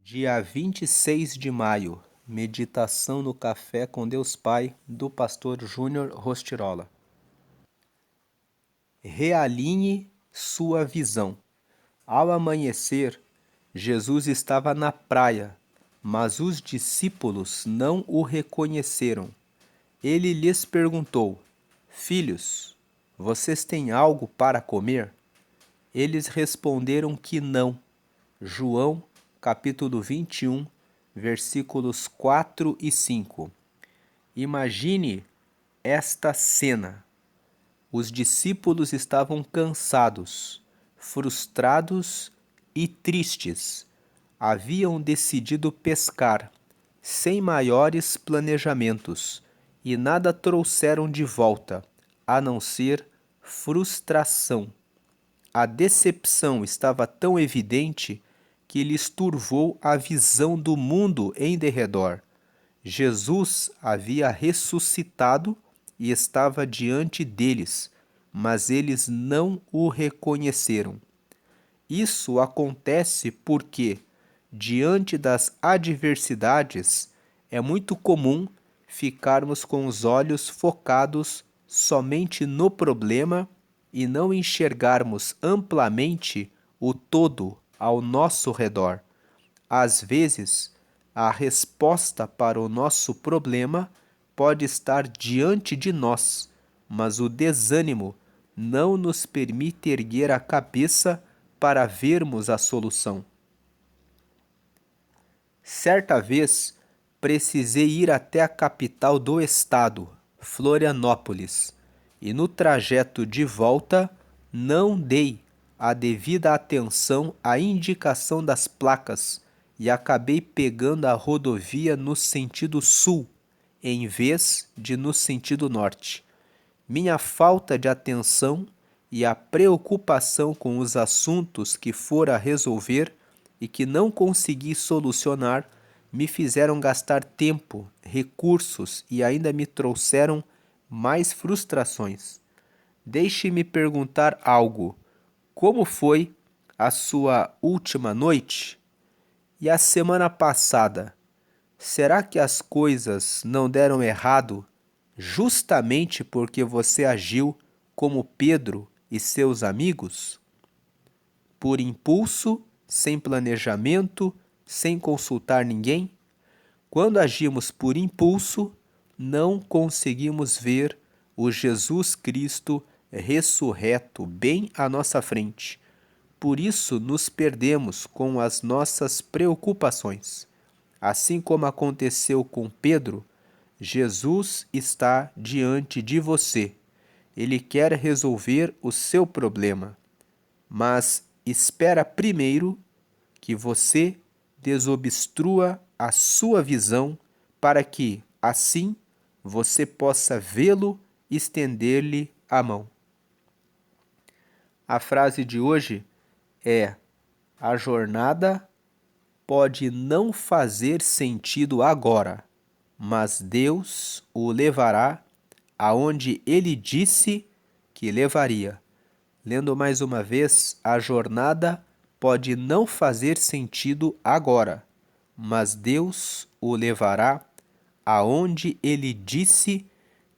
Dia 26 de maio, meditação no Café com Deus Pai, do pastor Júnior Rostirola. Realinhe sua visão. Ao amanhecer, Jesus estava na praia, mas os discípulos não o reconheceram. Ele lhes perguntou: Filhos, vocês têm algo para comer? Eles responderam que não. João, capítulo 21, versículos 4 e 5. Imagine esta cena. Os discípulos estavam cansados, frustrados e tristes. Haviam decidido pescar, sem maiores planejamentos, e nada trouxeram de volta, a não ser frustração. A decepção estava tão evidente que lhes turvou a visão do mundo em derredor. Jesus havia ressuscitado e estava diante deles, mas eles não o reconheceram. Isso acontece porque, diante das adversidades, é muito comum ficarmos com os olhos focados somente no problema e não enxergarmos amplamente o todo ao nosso redor. Às vezes, a resposta para o nosso problema pode estar diante de nós, mas o desânimo não nos permite erguer a cabeça para vermos a solução. Certa vez, precisei ir até a capital do estado, Florianópolis, e no trajeto de volta não dei a devida atenção à indicação das placas e acabei pegando a rodovia no sentido sul, em vez de no sentido norte. Minha falta de atenção e a preocupação com os assuntos que fora resolver e que não consegui solucionar me fizeram gastar tempo, recursos e ainda me trouxeram mais frustrações. Deixe-me perguntar algo. Como foi a sua última noite? E a semana passada? Será que as coisas não deram errado justamente porque você agiu como Pedro e seus amigos? Por impulso, sem planejamento, sem consultar ninguém? Quando agimos por impulso, não conseguimos ver o Jesus Cristo ressurreto bem à nossa frente. Por isso nos perdemos com as nossas preocupações. Assim como aconteceu com Pedro, Jesus está diante de você. Ele quer resolver o seu problema, mas espera primeiro que você desobstrua a sua visão para que, assim, você possa vê-lo e estender-lhe a mão. A frase de hoje é: a jornada pode não fazer sentido agora, mas Deus o levará aonde ele disse que levaria. Lendo mais uma vez, a jornada pode não fazer sentido agora, mas Deus o levará aonde ele disse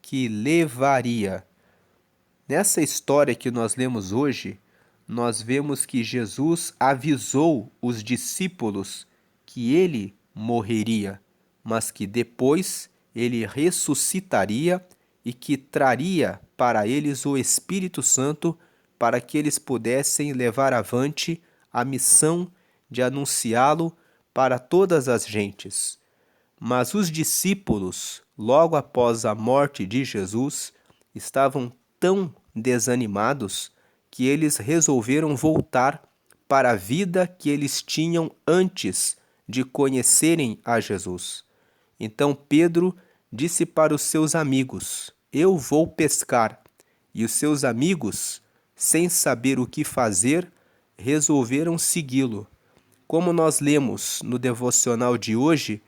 que levaria. Nessa história que nós lemos hoje, nós vemos que Jesus avisou os discípulos que ele morreria, mas que depois ele ressuscitaria e que traria para eles o Espírito Santo para que eles pudessem levar avante a missão de anunciá-lo para todas as gentes. Mas os discípulos, logo após a morte de Jesus, estavam tão desanimados que eles resolveram voltar para a vida que eles tinham antes de conhecerem a Jesus. Então Pedro disse para os seus amigos: Eu vou pescar. E os seus amigos, sem saber o que fazer, resolveram segui-lo. Como nós lemos no devocional de hoje,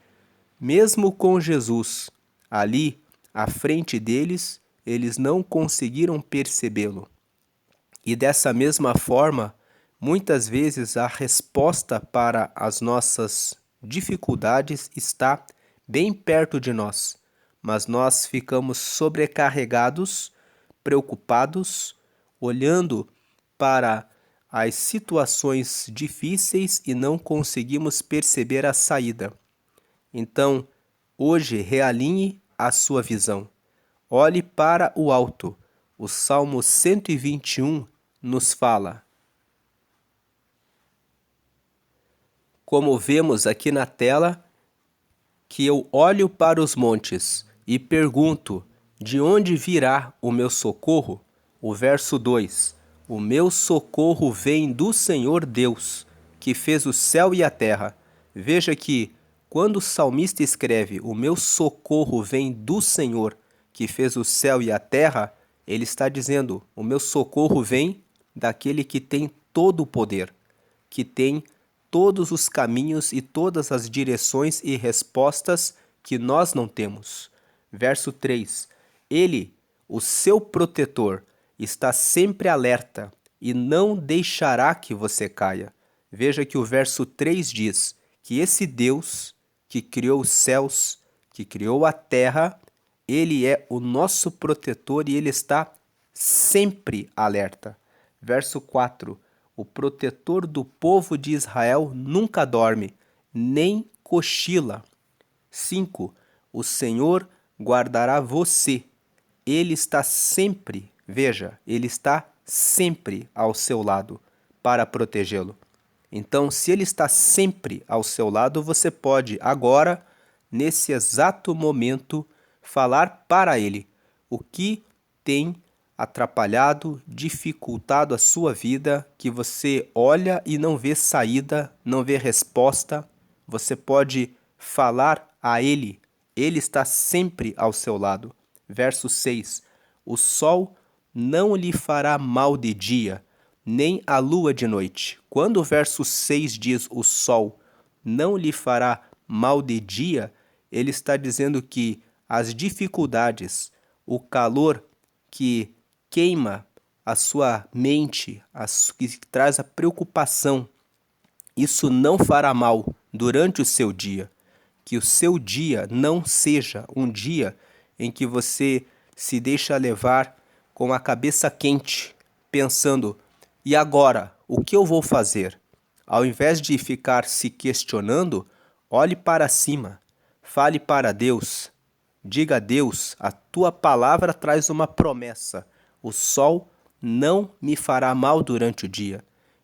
mesmo com Jesus ali à frente deles, eles não conseguiram percebê-lo. E dessa mesma forma, muitas vezes a resposta para as nossas dificuldades está bem perto de nós, mas nós ficamos sobrecarregados, preocupados, olhando para as situações difíceis e não conseguimos perceber a saída. Então, hoje, realinhe a sua visão. Olhe para o alto. O Salmo 121 nos fala: como vemos aqui na tela, que eu olho para os montes e pergunto: de onde virá o meu socorro? O verso 2: o meu socorro vem do Senhor Deus, que fez o céu e a terra. Veja que, quando o salmista escreve: o meu socorro vem do Senhor, que fez o céu e a terra, ele está dizendo: o meu socorro vem daquele que tem todo o poder, que tem todos os caminhos e todas as direções e respostas que nós não temos. Verso 3: ele, o seu protetor, está sempre alerta e não deixará que você caia. Veja que o verso 3 diz que esse Deus que criou os céus, que criou a terra, ele é o nosso protetor e ele está sempre alerta. Verso 4: o protetor do povo de Israel nunca dorme, nem cochila. 5. O Senhor guardará você. Ele está sempre, veja, ele está sempre ao seu lado para protegê-lo. Então, se ele está sempre ao seu lado, você pode agora, nesse exato momento, falar para ele o que tem atrapalhado, dificultado a sua vida, que você olha e não vê saída, não vê resposta. Você pode falar a ele. Ele está sempre ao seu lado. Verso 6. O sol não lhe fará mal de dia, nem a lua de noite. Quando o verso 6 diz o sol não lhe fará mal de dia, ele está dizendo que as dificuldades, o calor que queima a sua mente, que traz a preocupação, isso não fará mal durante o seu dia. Que o seu dia não seja um dia em que você se deixa levar com a cabeça quente, pensando: e agora, o que eu vou fazer? Ao invés de ficar se questionando, olhe para cima, fale para Deus. Diga a Deus: a tua palavra traz uma promessa. O sol não me fará mal durante o dia.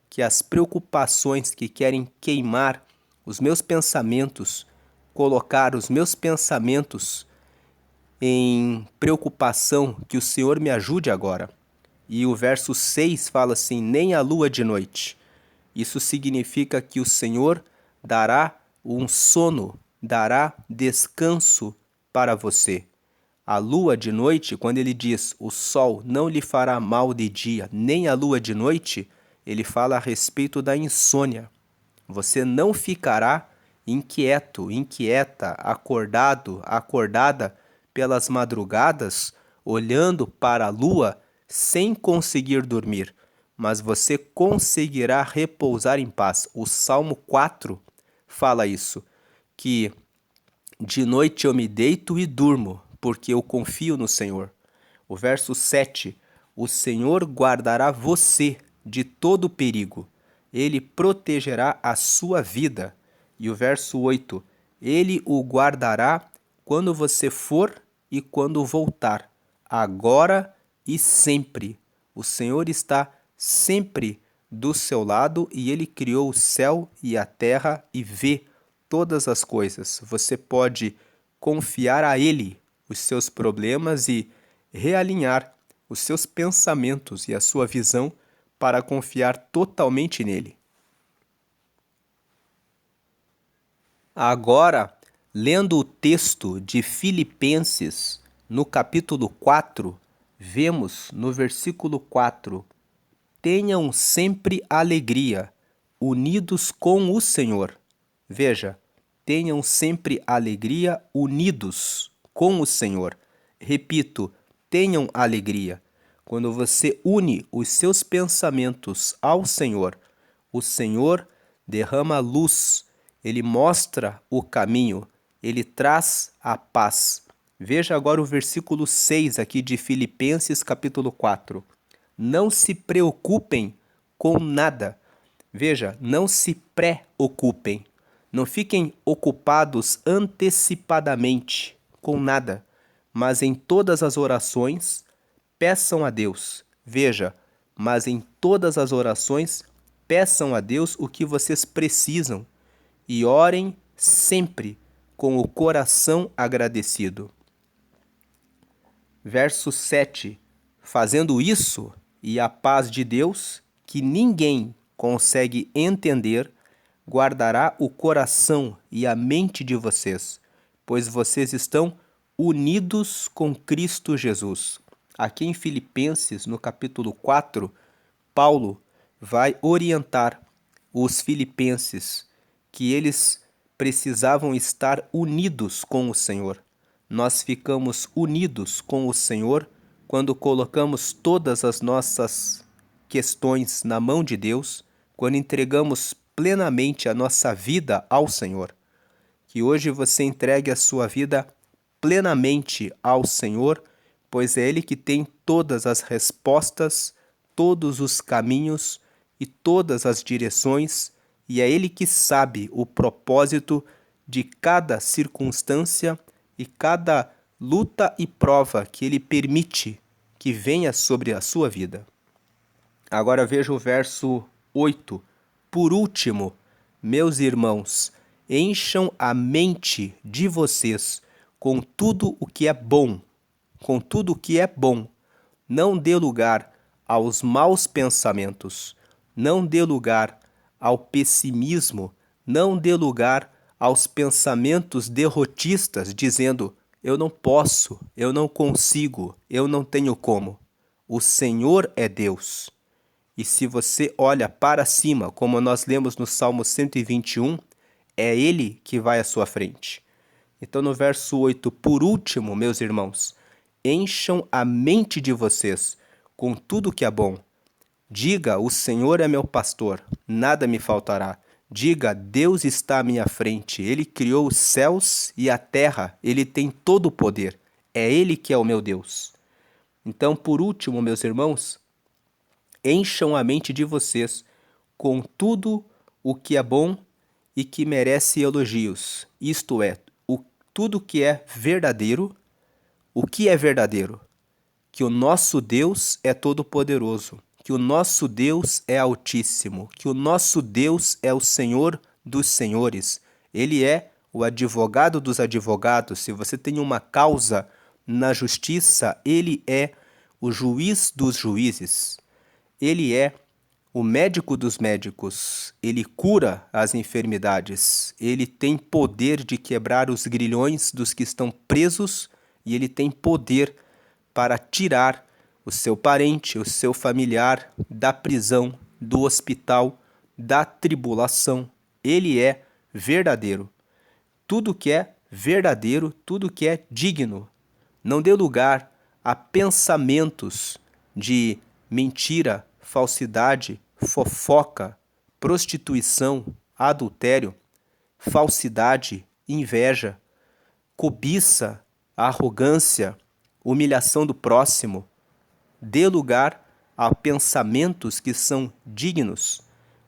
Que as preocupações que querem queimar os meus pensamentos, colocar os meus pensamentos em preocupação, que o Senhor me ajude agora. E o verso 6 fala assim: nem a lua de noite. Isso significa que o Senhor dará um sono, dará descanso para você. A lua de noite, quando ele diz o sol não lhe fará mal de dia, nem a lua de noite, ele fala a respeito da insônia. Você não ficará inquieto, inquieta, acordado, acordada pelas madrugadas, olhando para a lua sem conseguir dormir, mas você conseguirá repousar em paz. O Salmo 4 fala isso, que de noite eu me deito e durmo, porque eu confio no Senhor. O verso 7, o Senhor guardará você de todo perigo. Ele protegerá a sua vida. E o verso 8, ele o guardará quando você for e quando voltar, agora e sempre. O Senhor está sempre do seu lado e ele criou o céu e a terra e vê todas as coisas. Você pode confiar a ele os seus problemas e realinhar os seus pensamentos e a sua visão para confiar totalmente nele. Agora, lendo o texto de Filipenses, no capítulo 4, vemos no versículo 4: tenham sempre alegria, unidos com o Senhor. Veja, tenham sempre alegria, unidos com o Senhor. Repito, tenham alegria. Quando você une os seus pensamentos ao Senhor, o Senhor derrama luz ele mostra o caminho, ele traz a paz. Veja agora o versículo 6 aqui de Filipenses capítulo 4. Não se preocupem com nada. Veja, não se preocupem. Não fiquem ocupados antecipadamente com nada, mas em todas as orações peçam a Deus. Veja, mas em todas as orações peçam a Deus o que vocês precisam e orem sempre com o coração agradecido. Verso 7. Fazendo isso, e a paz de Deus, que ninguém consegue entender, guardará o coração e a mente de vocês, pois vocês estão unidos com Cristo Jesus. Aqui em Filipenses, no capítulo 4, Paulo vai orientar os filipenses que eles precisavam estar unidos com o Senhor. Nós ficamos unidos com o Senhor quando colocamos todas as nossas questões na mão de Deus, quando entregamos plenamente a nossa vida ao Senhor. Que hoje você entregue a sua vida plenamente ao Senhor, pois é Ele que tem todas as respostas, todos os caminhos e todas as direções, e é Ele que sabe o propósito de cada circunstância e cada luta e prova que Ele permite que venha sobre a sua vida. Agora veja o verso 8. Por último, meus irmãos, encham a mente de vocês com tudo o que é bom, com tudo o que é bom. Não dê lugar aos maus pensamentos, não dê lugar ao pessimismo, não dê lugar aos pensamentos derrotistas, dizendo: eu não posso, eu não consigo, eu não tenho como. O Senhor é Deus. E se você olha para cima, como nós lemos no Salmo 121, é Ele que vai à sua frente. Então, no verso 8, por último, meus irmãos, encham a mente de vocês com tudo que é bom. Diga, o Senhor é meu pastor, nada me faltará. Diga, Deus está à minha frente, Ele criou os céus e a terra, Ele tem todo o poder. É Ele que é o meu Deus. Então, por último, meus irmãos, encham a mente de vocês com tudo o que é bom e que merece elogios. Isto é, tudo que é verdadeiro. O que é verdadeiro? Que o nosso Deus é todo-poderoso, que o nosso Deus é altíssimo, que o nosso Deus é o Senhor dos senhores. Ele é o advogado dos advogados. Se você tem uma causa na justiça, ele é o juiz dos juízes. Ele é o médico dos médicos. Ele cura as enfermidades. Ele tem poder de quebrar os grilhões dos que estão presos e ele tem poder para tirar o seu parente, o seu familiar da prisão, do hospital, da tribulação. Ele é verdadeiro. Tudo que é verdadeiro, tudo que é digno. Não dê lugar a pensamentos de mentira, falsidade, fofoca, prostituição, adultério, falsidade, inveja, cobiça, arrogância, humilhação do próximo. Dê lugar a pensamentos que são dignos,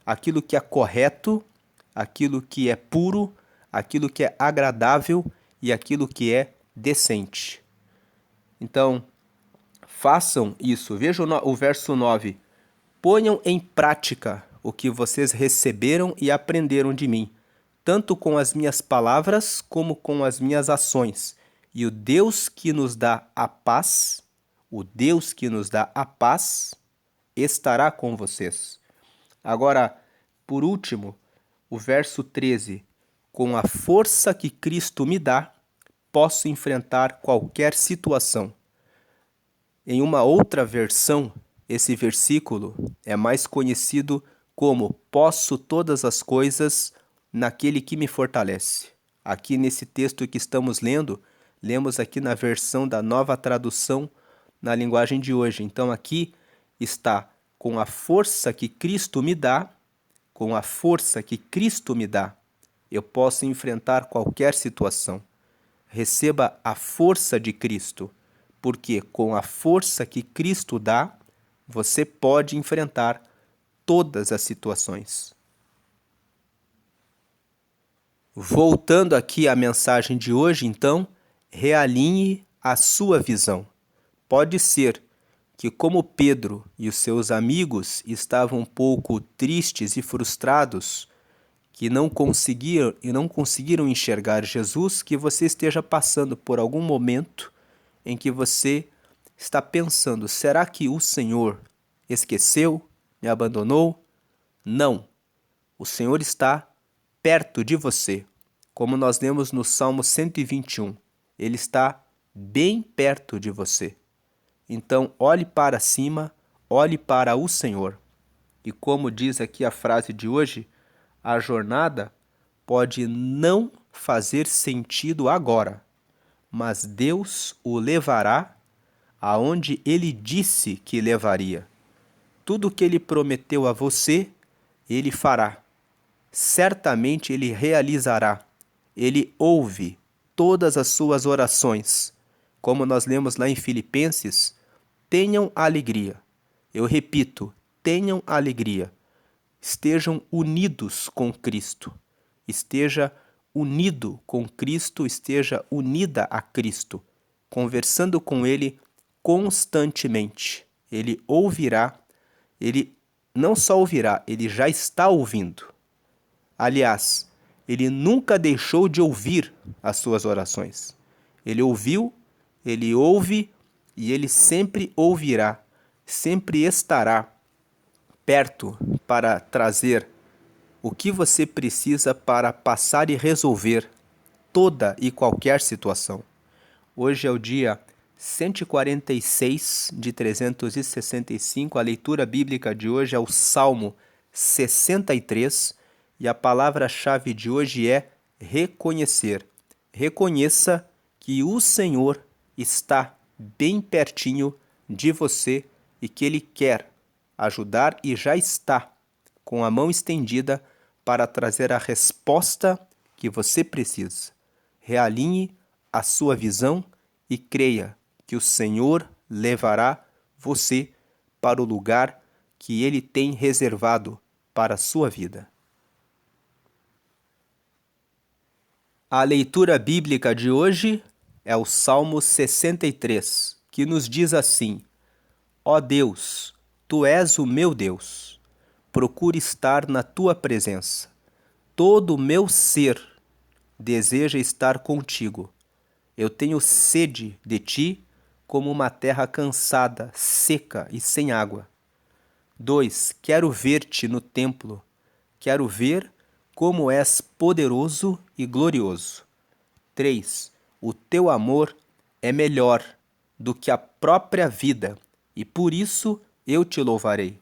aquilo que é correto, aquilo que é puro, aquilo que é agradável e aquilo que é decente. Então, façam isso. Vejam o verso 9. Ponham em prática o que vocês receberam e aprenderam de mim, tanto com as minhas palavras como com as minhas ações. E o Deus que nos dá a paz, o Deus que nos dá a paz, estará com vocês. Agora, por último, o verso 13. Com a força que Cristo me dá, posso enfrentar qualquer situação. Em uma outra versão, esse versículo é mais conhecido como posso todas as coisas naquele que me fortalece. Aqui nesse texto que estamos lendo, lemos aqui na versão da Nova Tradução na linguagem de hoje. Então aqui está com a força que Cristo me dá, com a força que Cristo me dá, eu posso enfrentar qualquer situação. Receba a força de Cristo, porque com a força que Cristo dá, você pode enfrentar todas as situações. Voltando aqui à mensagem de hoje, então, realinhe a sua visão. Pode ser que, como Pedro e os seus amigos estavam um pouco tristes e frustrados, que não conseguiram enxergar Jesus, que você esteja passando por algum momento em que você está pensando: será que o Senhor esqueceu, me abandonou? Não. O Senhor está perto de você. Como nós lemos no Salmo 121, Ele está bem perto de você. Então, olhe para cima, olhe para o Senhor. E como diz aqui a frase de hoje, a jornada pode não fazer sentido agora, mas Deus o levará aonde Ele disse que levaria. Tudo o que Ele prometeu a você, Ele fará. Certamente Ele realizará. Ele ouve todas as suas orações. Como nós lemos lá em Filipenses, tenham alegria. Eu repito, tenham alegria. Estejam unidos com Cristo. Esteja unido com Cristo, esteja unida a Cristo, conversando com Ele constantemente. Ele ouvirá, Ele não só ouvirá, Ele já está ouvindo. Aliás, Ele nunca deixou de ouvir as suas orações. Ele ouviu, Ele ouve e Ele sempre ouvirá, sempre estará perto para trazer o que você precisa para passar e resolver toda e qualquer situação. Hoje é o dia 146 de 365. A leitura bíblica de hoje é o Salmo 63 e a palavra-chave de hoje é reconhecer. Reconheça que o Senhor está bem pertinho de você e que Ele quer ajudar e já está com a mão estendida para trazer a resposta que você precisa. Realinhe a sua visão e creia que o Senhor levará você para o lugar que Ele tem reservado para a sua vida. A leitura bíblica de hoje é o Salmo 63, que nos diz assim: Ó Deus, Tu és o meu Deus, procuro estar na Tua presença. Todo o meu ser deseja estar contigo. Eu tenho sede de Ti como uma terra cansada, seca e sem água. 2. Quero ver-te no templo. Quero ver como és poderoso e glorioso. 3. O teu amor é melhor do que a própria vida, e por isso eu te louvarei.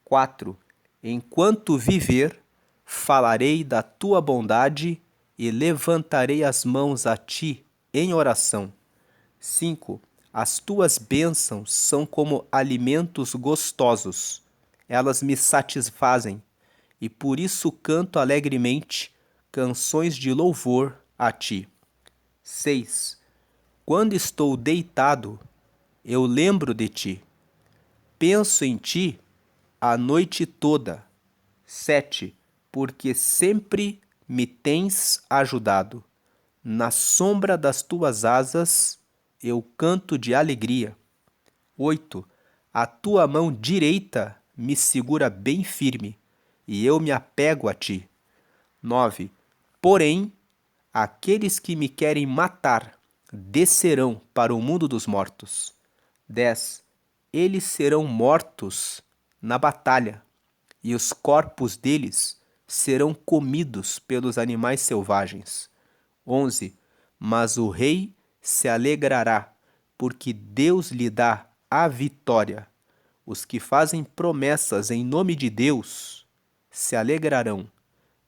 4. Enquanto viver, falarei da tua bondade e levantarei as mãos a ti em oração. 5. As tuas bênçãos são como alimentos gostosos. Elas me satisfazem, e por isso canto alegremente canções de louvor a ti. 6. Quando estou deitado, eu lembro de ti. Penso em ti a noite toda. 7. Porque sempre me tens ajudado. Na sombra das tuas asas eu canto de alegria. 8. A tua mão direita me segura bem firme, e eu me apego a ti. 9. Porém, aqueles que me querem matar descerão para o mundo dos mortos. 10. Eles serão mortos na batalha, e os corpos deles serão comidos pelos animais selvagens. 11. Mas o rei se alegrará, porque Deus lhe dá a vitória. Os que fazem promessas em nome de Deus se alegrarão,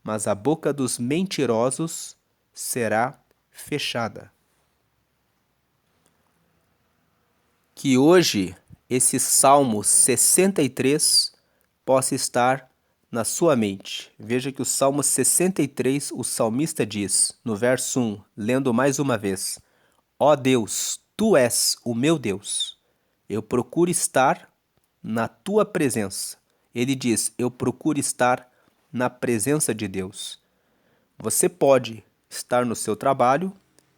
mas a boca dos mentirosos será fechada. Que hoje esse Salmo 63 possa estar na sua mente. Veja que o Salmo 63, o salmista diz, no verso 1, lendo mais uma vez: Ó Deus, tu és o meu Deus. Eu procuro estar na tua presença. Ele diz: eu procuro estar na presença de Deus. Você pode estar no seu trabalho,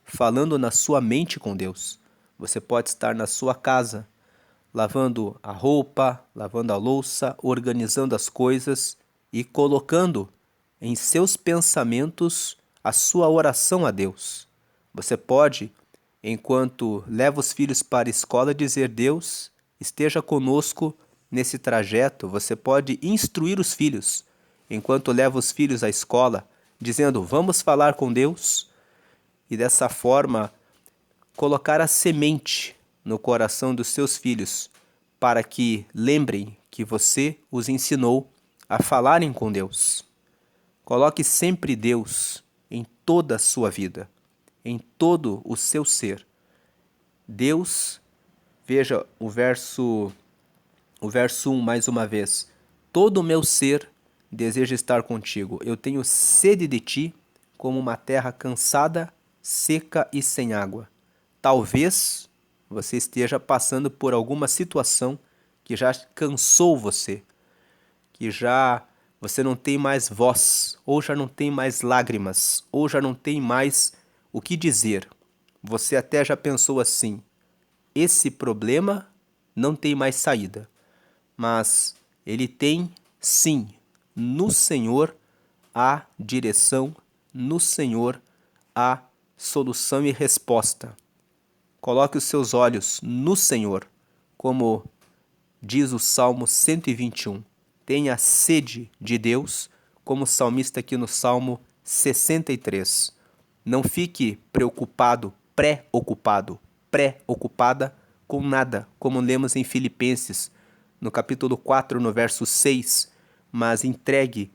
falando na sua mente com Deus. Você pode estar na sua casa, lavando a roupa, lavando a louça, organizando as coisas e colocando em seus pensamentos a sua oração a Deus. Você pode, enquanto leva os filhos para a escola, dizer: Deus, esteja conosco nesse trajeto. Você pode instruir os filhos, enquanto leva os filhos à escola, dizendo: vamos falar com Deus. E dessa forma, colocar a semente no coração dos seus filhos, para que lembrem que você os ensinou a falarem com Deus. Coloque sempre Deus em toda a sua vida, em todo o seu ser. Deus, veja o verso 1 mais uma vez. Todo o meu ser deseja estar contigo. Eu tenho sede de ti, como uma terra cansada, seca e sem água. Talvez você esteja passando por alguma situação que já cansou você, que já você não tem mais voz, ou já não tem mais lágrimas, ou já não tem mais o que dizer. Você até já pensou assim: esse problema não tem mais saída. Mas ele tem, sim, no Senhor a direção, no Senhor a solução e resposta. Coloque os seus olhos no Senhor, como diz o Salmo 121. Tenha sede de Deus, como o salmista aqui no Salmo 63. Não fique preocupado, preocupada com nada, como lemos em Filipenses, no capítulo 4, no verso 6, mas entregue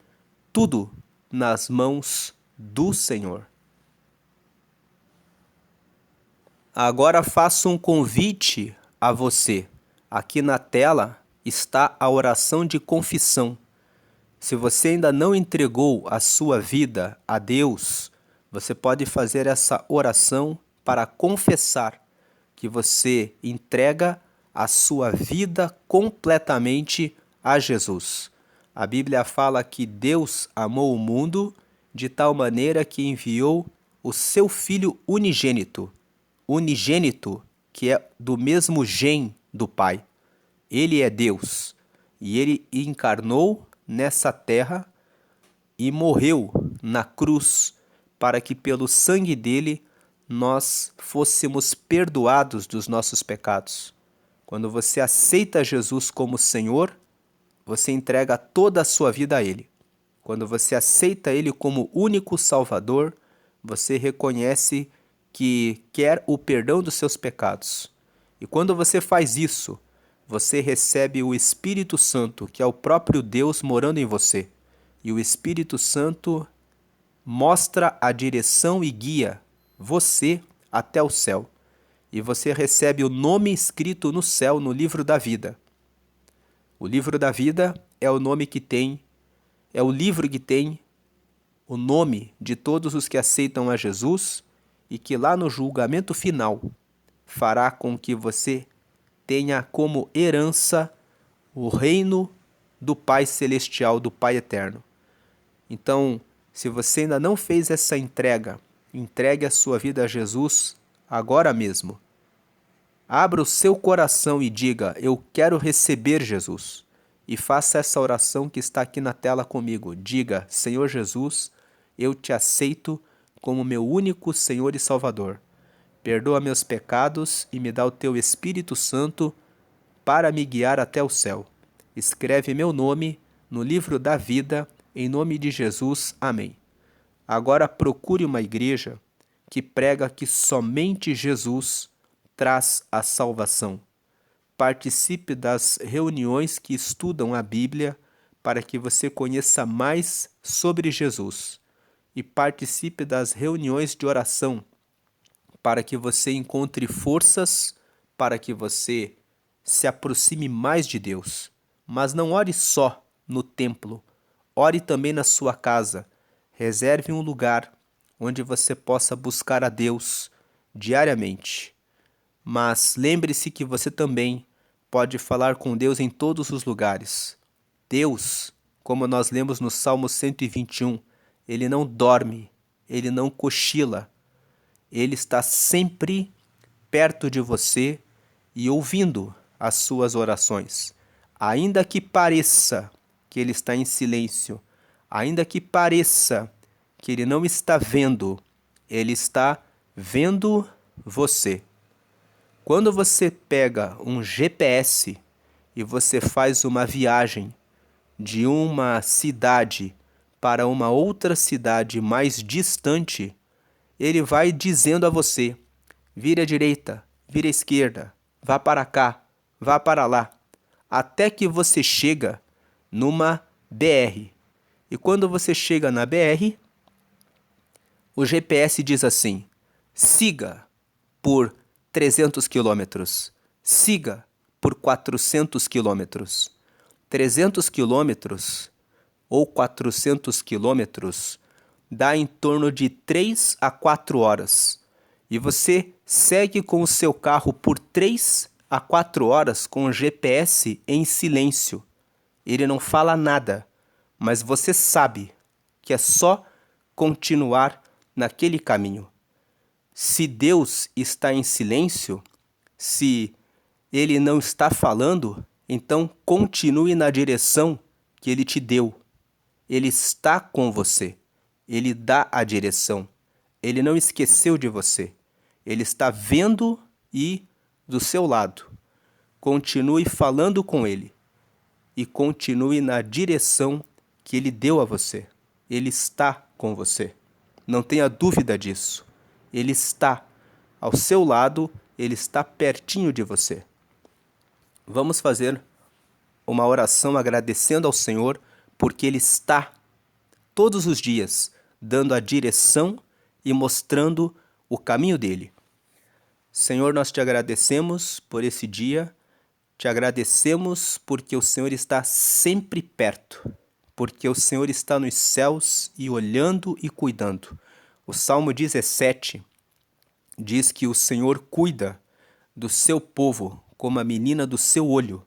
tudo nas mãos do Senhor. Agora faço um convite a você. Aqui na tela está a oração de confissão. Se você ainda não entregou a sua vida a Deus, você pode fazer essa oração para confessar que você entrega a sua vida completamente a Jesus. A Bíblia fala que Deus amou o mundo de tal maneira que enviou o seu Filho unigênito, que é do mesmo gen do Pai. Ele é Deus e ele encarnou nessa terra e morreu na cruz para que pelo sangue dele nós fôssemos perdoados dos nossos pecados. Quando você aceita Jesus como Senhor, você entrega toda a sua vida a Ele. Quando você aceita Ele como único Salvador, você reconhece que quer o perdão dos seus pecados. E quando você faz isso, você recebe o Espírito Santo, que é o próprio Deus morando em você. E o Espírito Santo mostra a direção e guia você até o céu. E você recebe o nome escrito no céu no livro da vida. O livro da vida é o nome que tem, é o livro que tem o nome de todos os que aceitam a Jesus e que lá no julgamento final fará com que você tenha como herança o reino do Pai Celestial, do Pai Eterno. Então, se você ainda não fez essa entrega, entregue a sua vida a Jesus agora mesmo. Abra o seu coração e diga: eu quero receber Jesus. E faça essa oração que está aqui na tela comigo. Diga: Senhor Jesus, eu te aceito como meu único Senhor e Salvador. Perdoa meus pecados e me dá o teu Espírito Santo para me guiar até o céu. Escreve meu nome no livro da vida, em nome de Jesus. Amém. Agora procure uma igreja que prega que somente Jesus traz a salvação. Participe das reuniões que estudam a Bíblia para que você conheça mais sobre Jesus. E participe das reuniões de oração para que você encontre forças, para que você se aproxime mais de Deus. Mas não ore só no templo. ore também na sua casa. Reserve um lugar onde você possa buscar a Deus diariamente. Mas lembre-se que você também pode falar com Deus em todos os lugares. Deus, como nós lemos no Salmo 121, ele não dorme, ele não cochila. Ele está sempre perto de você e ouvindo as suas orações. Ainda que pareça que ele está em silêncio, ainda que pareça que ele não está vendo, ele está vendo você. Quando você pega um GPS e você faz uma viagem de uma cidade para uma outra cidade mais distante, ele vai dizendo a você: vire à direita, vire à esquerda, vá para cá, vá para lá, até que você chega numa BR. E quando você chega na BR, o GPS diz assim: siga por 300 quilômetros, siga por 400 quilômetros. 300 quilômetros ou 400 quilômetros dá em torno de 3 a 4 horas. E você segue com o seu carro por 3 a 4 horas com o GPS em silêncio. Ele não fala nada, mas você sabe que é só continuar naquele caminho. Se Deus está em silêncio, se Ele não está falando, então continue na direção que Ele te deu. Ele está com você. Ele dá a direção. Ele não esqueceu de você. Ele está vendo e do seu lado. Continue falando com Ele e continue na direção que Ele deu a você. Ele está com você. Não tenha dúvida disso. Ele está ao seu lado, Ele está pertinho de você. Vamos fazer uma oração agradecendo ao Senhor, porque Ele está todos os dias dando a direção e mostrando o caminho dele. Senhor, nós te agradecemos por esse dia, te agradecemos porque o Senhor está sempre perto, porque o Senhor está nos céus e olhando e cuidando. O Salmo 17 diz que o Senhor cuida do seu povo como a menina do seu olho.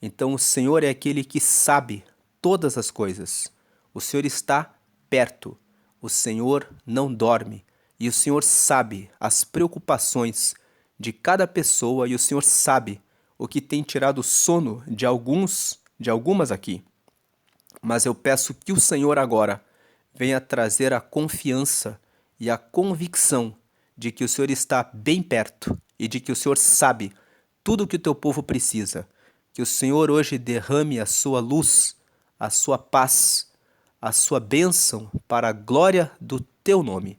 Então o Senhor é aquele que sabe todas as coisas. O Senhor está perto. O Senhor não dorme. E o Senhor sabe as preocupações de cada pessoa e o Senhor sabe o que tem tirado o sono de algumas aqui. Mas eu peço que o Senhor agora venha trazer a confiança e a convicção de que o Senhor está bem perto e de que o Senhor sabe tudo o que o teu povo precisa. Que o Senhor hoje derrame a sua luz, a sua paz, a sua bênção para a glória do teu nome.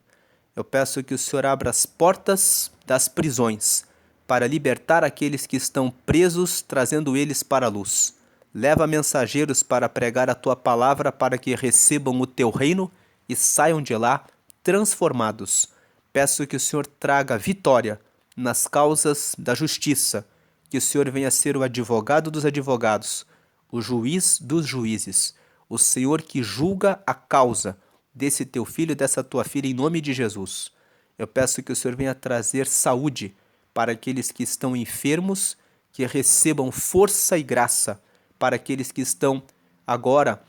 Eu peço que o Senhor abra as portas das prisões para libertar aqueles que estão presos, trazendo eles para a luz. Leva mensageiros para pregar a tua palavra para que recebam o teu reino e saiam de lá transformados. Peço que o Senhor traga vitória nas causas da justiça, que o Senhor venha ser o advogado dos advogados, o juiz dos juízes, o Senhor que julga a causa desse teu filho e dessa tua filha em nome de Jesus. Eu peço que o Senhor venha trazer saúde para aqueles que estão enfermos, que recebam força e graça para aqueles que estão agora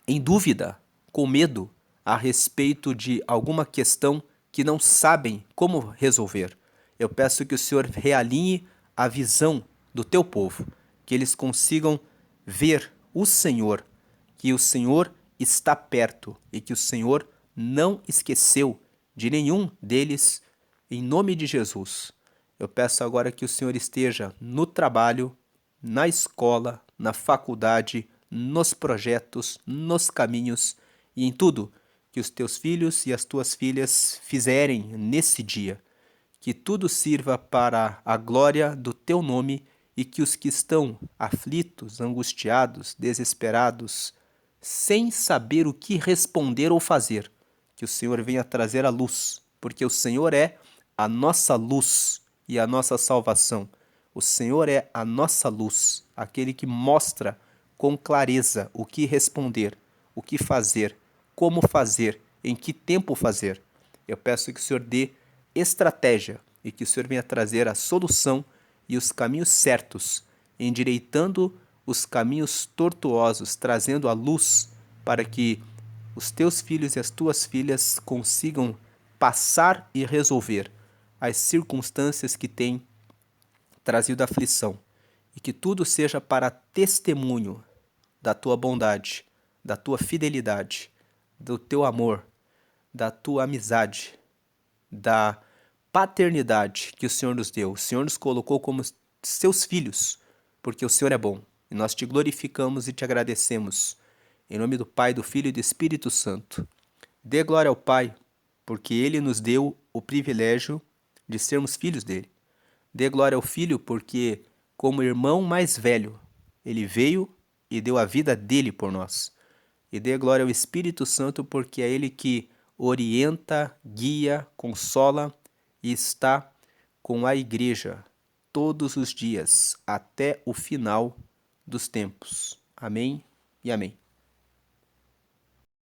em dúvida, com medo a respeito de alguma questão que não sabem como resolver. Eu peço que o Senhor realinhe a visão do teu povo, que eles consigam ver o Senhor, que o Senhor está perto e que o Senhor não esqueceu de nenhum deles, em nome de Jesus. Eu peço agora que o Senhor esteja no trabalho, na escola, na faculdade, nos projetos, nos caminhos e em tudo que os teus filhos e as tuas filhas fizerem nesse dia. Que tudo sirva para a glória do teu nome e que os que estão aflitos, angustiados, desesperados, sem saber o que responder ou fazer, que o Senhor venha trazer a luz, porque o Senhor é a nossa luz e a nossa salvação. O Senhor é a nossa luz, aquele que mostra com clareza o que responder, o que fazer, como fazer, em que tempo fazer. Eu peço que o Senhor dê estratégia e que o Senhor venha trazer a solução e os caminhos certos, endireitando os caminhos tortuosos, trazendo a luz para que os teus filhos e as tuas filhas consigam passar e resolver as circunstâncias que têm trazido aflição, e que tudo seja para testemunho da tua bondade, da tua fidelidade, do teu amor, da tua amizade, da paternidade que o Senhor nos deu. O Senhor nos colocou como seus filhos, porque o Senhor é bom. E nós te glorificamos e te agradecemos. Em nome do Pai, do Filho e do Espírito Santo. Dê glória ao Pai, porque Ele nos deu o privilégio de sermos filhos dele. Dê glória ao Filho, porque, como irmão mais velho, ele veio e deu a vida dele por nós. E dê glória ao Espírito Santo, porque é ele que orienta, guia, consola e está com a igreja todos os dias, até o final dos tempos. Amém e amém.